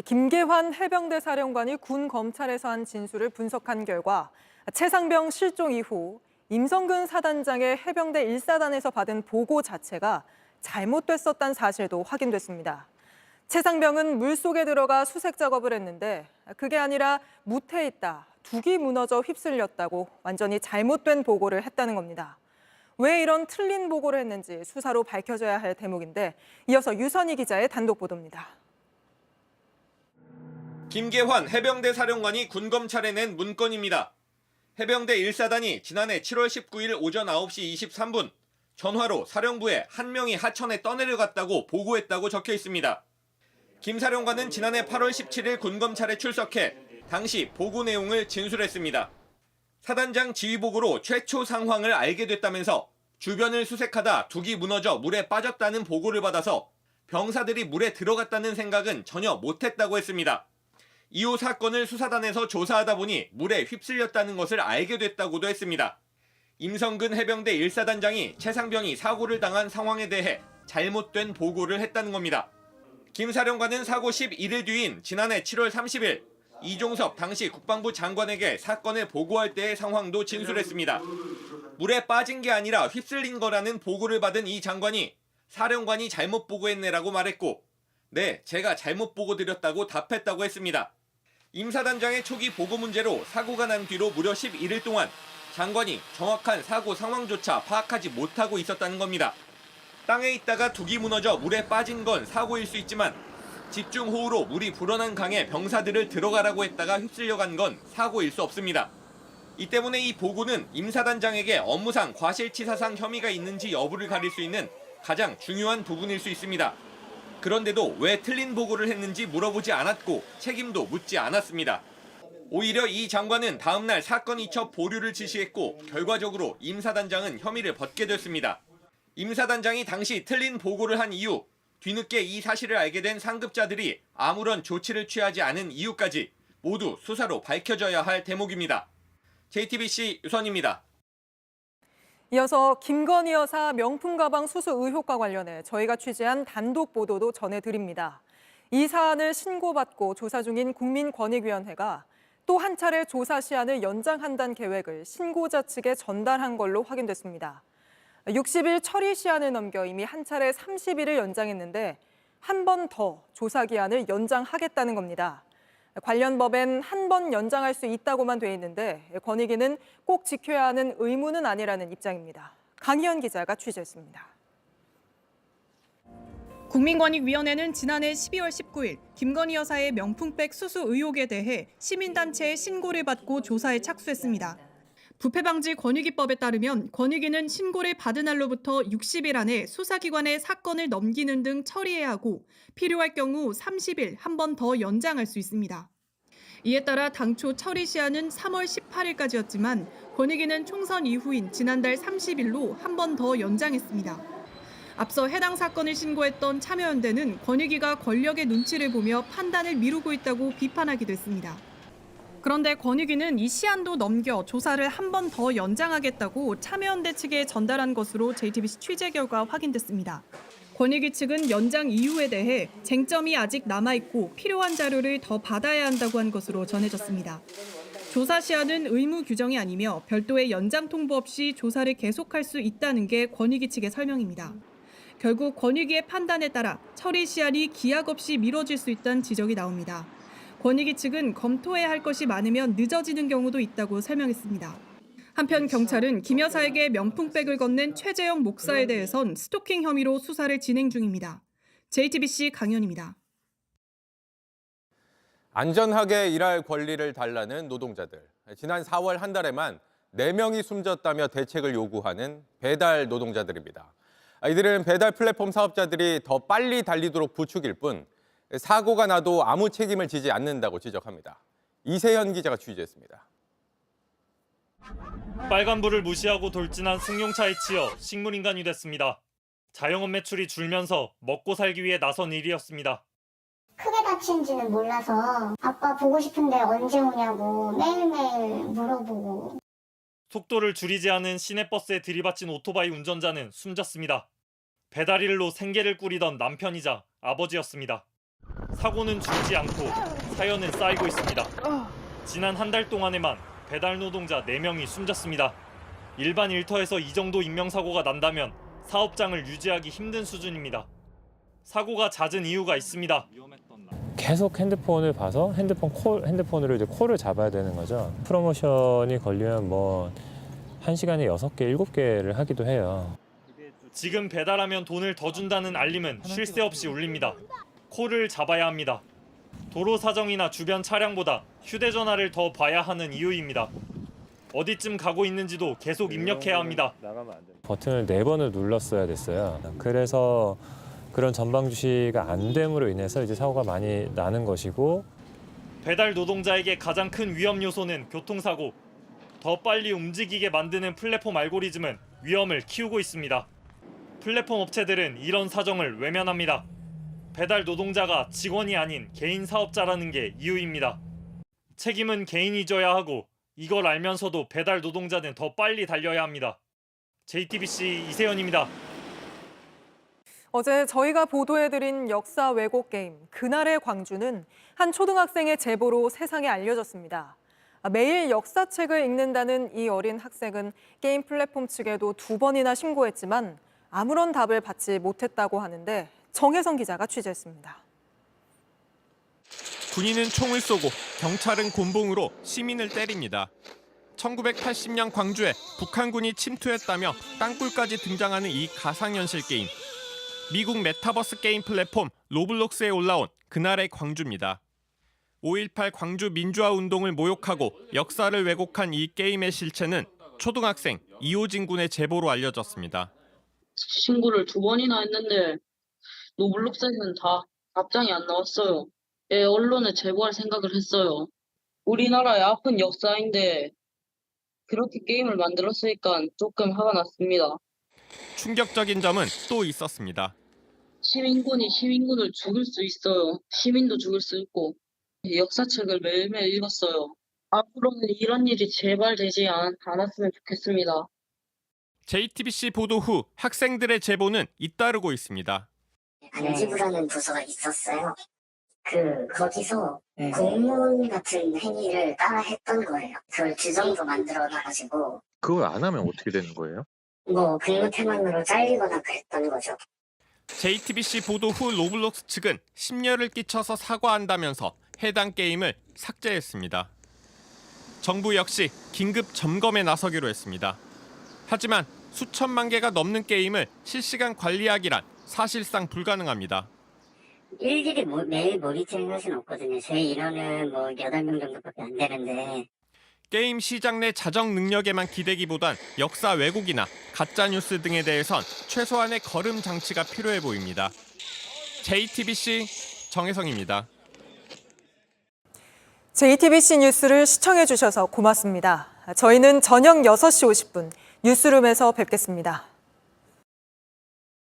김계환 해병대 사령관이 군 검찰에서 한 진술을 분석한 결과 최상병 실종 이후 임성근 사단장의 해병대 1사단에서 받은 보고 자체가 잘못됐었다는 사실도 확인됐습니다. 최상병은 물속에 들어가 수색 작업을 했는데 그게 아니라 무태에 있다, 둑이 무너져 휩쓸렸다고 완전히 잘못된 보고를 했다는 겁니다. 왜 이런 틀린 보고를 했는지 수사로 밝혀져야 할 대목인데 이어서 유선희 기자의 단독 보도입니다. 김계환 해병대 사령관이 군검찰에 낸 문건입니다. 해병대 1사단이 지난해 7월 19일 오전 9시 23분 전화로 사령부에 한 명이 하천에 떠내려갔다고 보고했다고 적혀 있습니다. 김 사령관은 지난해 8월 17일 군검찰에 출석해 당시 보고 내용을 진술했습니다. 사단장 지휘보고로 최초 상황을 알게 됐다면서 주변을 수색하다 둑이 무너져 물에 빠졌다는 보고를 받아서 병사들이 물에 들어갔다는 생각은 전혀 못했다고 했습니다. 이후 사건을 수사단에서 조사하다 보니 물에 휩쓸렸다는 것을 알게 됐다고도 했습니다. 임성근 해병대 1사단장이 최상병이 사고를 당한 상황에 대해 잘못된 보고를 했다는 겁니다. 김 사령관은 사고 11일 뒤인 지난해 7월 30일 이종섭 당시 국방부 장관에게 사건을 보고할 때의 상황도 진술했습니다. 물에 빠진 게 아니라 휩쓸린 거라는 보고를 받은 이 장관이 사령관이 잘못 보고했네라고 말했고, 네, 제가 잘못 보고 드렸다고 답했다고 했습니다. 임 사단장의 초기 보고 문제로 사고가 난 뒤로 무려 11일 동안 장관이 정확한 사고 상황조차 파악하지 못하고 있었다는 겁니다. 땅에 있다가 둑이 무너져 물에 빠진 건 사고일 수 있지만 집중호우로 물이 불어난 강에 병사들을 들어가라고 했다가 휩쓸려간 건 사고일 수 없습니다. 이 때문에 이 보고는 임 사단장에게 업무상 과실치사상 혐의가 있는지 여부를 가릴 수 있는 가장 중요한 부분일 수 있습니다. 그런데도 왜 틀린 보고를 했는지 물어보지 않았고 책임도 묻지 않았습니다. 오히려 이 장관은 다음날 사건 이첩 보류를 지시했고 결과적으로 임 사단장은 혐의를 벗게 됐습니다. 임 사단장이 당시 틀린 보고를 한 이유, 뒤늦게 이 사실을 알게 된 상급자들이 아무런 조치를 취하지 않은 이유까지 모두 수사로 밝혀져야 할 대목입니다. JTBC 유선입니다. 이어서 김건희 여사 명품 가방 수수 의혹과 관련해 저희가 취재한 단독 보도도 전해드립니다. 이 사안을 신고받고 조사 중인 국민권익위원회가 또 한 차례 조사 시한을 연장한다는 계획을 신고자 측에 전달한 걸로 확인됐습니다. 60일 처리 시한을 넘겨 이미 한 차례 30일을 연장했는데 한 번 더 조사 기한을 연장하겠다는 겁니다. 관련 법엔 한 번 연장할 수 있다고만 돼 있는데 권익위는 꼭 지켜야 하는 의무는 아니라는 입장입니다. 강희연 기자가 취재했습니다. 국민권익위원회는 지난해 12월 19일 김건희 여사의 명품백 수수 의혹에 대해 시민단체의 신고를 받고 조사에 착수했습니다. 부패방지 권익위법에 따르면 권익위는 신고를 받은 날로부터 60일 안에 수사기관에 사건을 넘기는 등 처리해야 하고 필요할 경우 30일 한 번 더 연장할 수 있습니다. 이에 따라 당초 처리 시한은 3월 18일까지였지만 권익위는 총선 이후인 지난달 30일로 한 번 더 연장했습니다. 앞서 해당 사건을 신고했던 참여연대는 권익위가 권력의 눈치를 보며 판단을 미루고 있다고 비판하기도 했습니다. 그런데 권익위는 이 시한도 넘겨 조사를 한 번 더 연장하겠다고 참여연대 측에 전달한 것으로 JTBC 취재 결과 확인됐습니다. 권익위 측은 연장 이유에 대해 쟁점이 아직 남아있고 필요한 자료를 더 받아야 한다고 한 것으로 전해졌습니다. 조사 시한은 의무 규정이 아니며 별도의 연장 통보 없이 조사를 계속할 수 있다는 게 권익위 측의 설명입니다. 결국 권익위의 판단에 따라 처리 시한이 기약 없이 미뤄질 수 있다는 지적이 나옵니다. 권익위 측은 검토해야 할 것이 많으면 늦어지는 경우도 있다고 설명했습니다. 한편 경찰은 김 여사에게 명품백을 건넨 최재형 목사에 대해선 스토킹 혐의로 수사를 진행 중입니다. JTBC 강연입니다. 안전하게 일할 권리를 달라는 노동자들. 지난 4월 한 달에만 4명이 숨졌다며 대책을 요구하는 배달 노동자들입니다. 이들은 배달 플랫폼 사업자들이 더 빨리 달리도록 부추길 뿐 사고가 나도 아무 책임을 지지 않는다고 지적합니다. 이세현 기자가 취재했습니다. 빨간불을 무시하고 돌진한 승용차에 치여 식물인간이 됐습니다. 자영업 매출이 줄면서 먹고 살기 위해 나선 일이었습니다. 크게 다친지는 몰라서 아빠 보고 싶은데 언제 오냐고 매일매일 물어보고. 속도를 줄이지 않은 시내버스에 들이받친 오토바이 운전자는 숨졌습니다. 배달 일로 생계를 꾸리던 남편이자 아버지였습니다. 사고는 줄지 않고 사연은 쌓이고 있습니다. 지난 한 달 동안에만 배달 노동자 4명이 숨졌습니다. 일반 일터에서 이 정도 인명사고가 난다면 사업장을 유지하기 힘든 수준입니다. 사고가 잦은 이유가 있습니다. 계속 핸드폰을 봐서 핸드폰으로 이제 콜을 잡아야 되는 거죠. 프로모션이 걸리면 뭐 1시간에 6개, 7개를 하기도 해요. 지금 배달하면 돈을 더 준다는 알림은 쉴 새 없이 울립니다. 콜을 잡아야 합니다. 도로 사정이나 주변 차량보다 휴대전화를 더 봐야 하는 이유입니다. 어디쯤 가고 있는지도 계속 입력해야 합니다. 버튼을 4번을 눌렀어야 됐어요. 그래서 그런 전방 주시가 안 됨으로 인해서 이제 사고가 많이 나는 것이고, 배달 노동자에게 가장 큰 위험 요소는 교통사고. 더 빨리 움직이게 만드는 플랫폼 알고리즘은 위험을 키우고 있습니다. 플랫폼 업체들은 이런 사정을 외면합니다. 배달 노동자가 직원이 아닌 개인 사업자라는 게 이유입니다. 책임은 개인이 져야 하고 이걸 알면서도 배달 노동자는 더 빨리 달려야 합니다. JTBC 이세연입니다. 어제 저희가 보도해드린 역사 왜곡 게임 그날의 광주는 한 초등학생의 제보로 세상에 알려졌습니다. 매일 역사책을 읽는다는 이 어린 학생은 게임 플랫폼 측에도 2번이나 신고했지만 아무런 답을 받지 못했다고 하는데 정혜성 기자가 취재했습니다. 군인은 총을 쏘고 경찰은 곤봉으로 시민을 때립니다. 1980년 광주에 북한군이 침투했다며 땅굴까지 등장하는 이 가상현실 게임. 미국 메타버스 게임 플랫폼 로블록스에 올라온 그날의 광주입니다. 5.18 광주 민주화 운동을 모욕하고 역사를 왜곡한 이 게임의 실체는 초등학생 이호진 군의 제보로 알려졌습니다. 신고를 2번이나 했는데 노블록스에서는 다 답장이 안 나왔어요. 예, 언론에 제보할 생각을 했어요. 우리나라의 아픈 역사인데 그렇게 게임을 만들었으니까 조금 화가 났습니다. 충격적인 점은 또 있었습니다. 시민군이 시민군을 죽일 수 있어요. 시민도 죽일 수 있고. 역사책을 매일매일 읽었어요. 앞으로는 이런 일이 제발 되지 않았으면 좋겠습니다. JTBC 보도 후 학생들의 제보는 잇따르고 있습니다. 안지부라는 부서가 있었어요. 거기서 공무원 같은 행위를 따라 했던 거예요. 그걸 규정도 만들어놔가지고. 그걸 안 하면 어떻게 되는 거예요? 근무 태만으로 잘리거나 그랬던 거죠. JTBC 보도 후 로블록스 측은 심려를 끼쳐서 사과한다면서 해당 게임을 삭제했습니다. 정부 역시 긴급 점검에 나서기로 했습니다. 하지만 수천만 개가 넘는 게임을 실시간 관리하기란 사실상 불가능합니다. 일일이 매일 모니터링 할 수는 없거든요. 제 인원은 8명 정도밖에 안 되는데. 게임 시장 내 자정 능력에만 기대기보단 역사 왜곡이나 가짜뉴스 등에 대해선 최소한의 거름 장치가 필요해 보입니다. JTBC 정혜성입니다. JTBC 뉴스를 시청해주셔서 고맙습니다. 저희는 저녁 6시 50분 뉴스룸에서 뵙겠습니다.